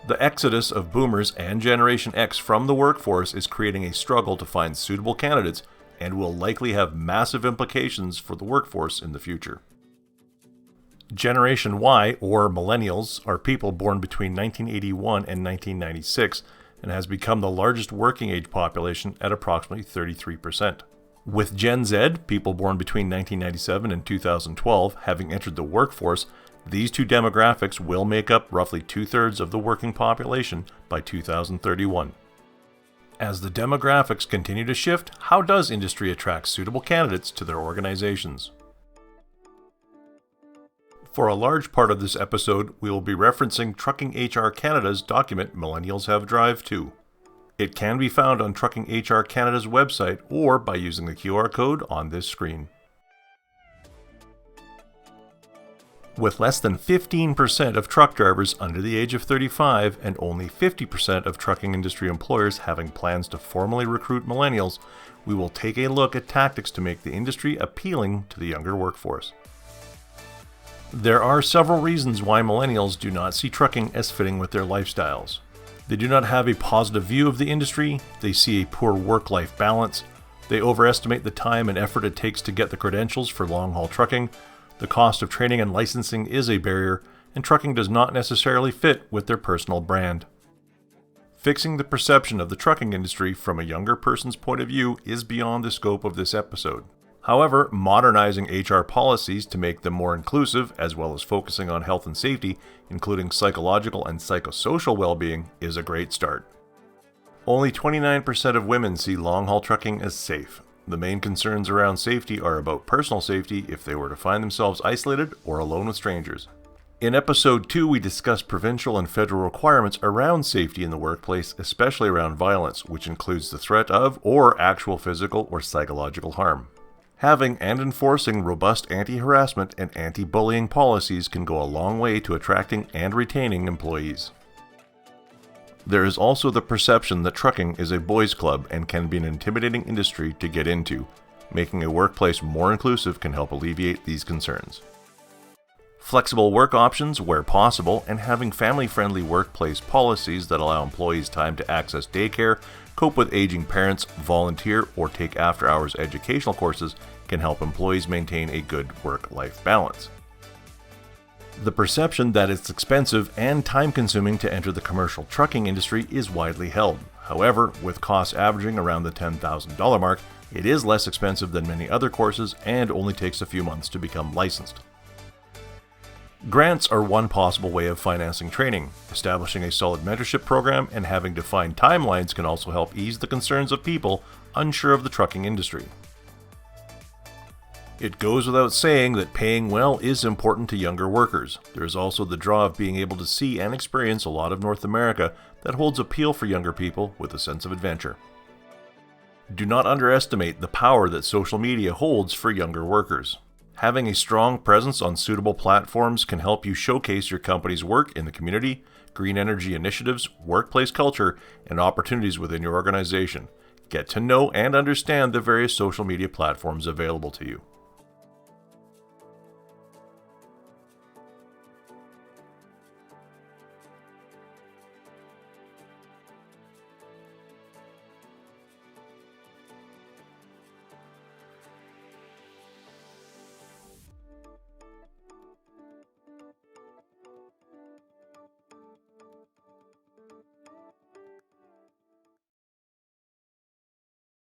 The exodus of boomers and Generation X from the workforce is creating a struggle to find suitable candidates and will likely have massive implications for the workforce in the future. Generation Y, or Millennials, are people born between 1981 and 1996 and has become the largest working age population at approximately 33%. With Gen Z, people born between 1997 and 2012, having entered the workforce, these two demographics will make up roughly 2/3 of the working population by 2031. As the demographics continue to shift, how does industry attract suitable candidates to their organizations? For a large part of this episode, we will be referencing Trucking HR Canada's document Millennials Have Drive Too. It can be found on Trucking HR Canada's website or by using the QR code on this screen. With less than 15% of truck drivers under the age of 35 and only 50% of trucking industry employers having plans to formally recruit millennials, we will take a look at tactics to make the industry appealing to the younger workforce. There are several reasons why millennials do not see trucking as fitting with their lifestyles. They do not have a positive view of the industry, they see a poor work-life balance, they overestimate the time and effort it takes to get the credentials for long-haul trucking, the cost of training and licensing is a barrier, and trucking does not necessarily fit with their personal brand. Fixing the perception of the trucking industry from a younger person's point of view is beyond the scope of this episode. However, modernizing HR policies to make them more inclusive, as well as focusing on health and safety, including psychological and psychosocial well-being, is a great start. Only 29% of women see long-haul trucking as safe. The main concerns around safety are about personal safety if they were to find themselves isolated or alone with strangers. In episode 2, we discussed provincial and federal requirements around safety in the workplace, especially around violence, which includes the threat of or actual physical or psychological harm. Having and enforcing robust anti-harassment and anti-bullying policies can go a long way to attracting and retaining employees. There is also the perception that trucking is a boys' club and can be an intimidating industry to get into. Making a workplace more inclusive can help alleviate these concerns. Flexible work options where possible, and having family-friendly workplace policies that allow employees time to access daycare, cope with aging parents, volunteer, or take after-hours educational courses can help employees maintain a good work-life balance. The perception that it's expensive and time-consuming to enter the commercial trucking industry is widely held. However, with costs averaging around the $10,000 mark, it is less expensive than many other courses and only takes a few months to become licensed. Grants are one possible way of financing training. Establishing a solid mentorship program and having defined timelines can also help ease the concerns of people unsure of the trucking industry. It goes without saying that paying well is important to younger workers. There is also the draw of being able to see and experience a lot of North America that holds appeal for younger people with a sense of adventure. Do not underestimate the power that social media holds for younger workers. Having a strong presence on suitable platforms can help you showcase your company's work in the community, green energy initiatives, workplace culture, and opportunities within your organization. Get to know and understand the various social media platforms available to you.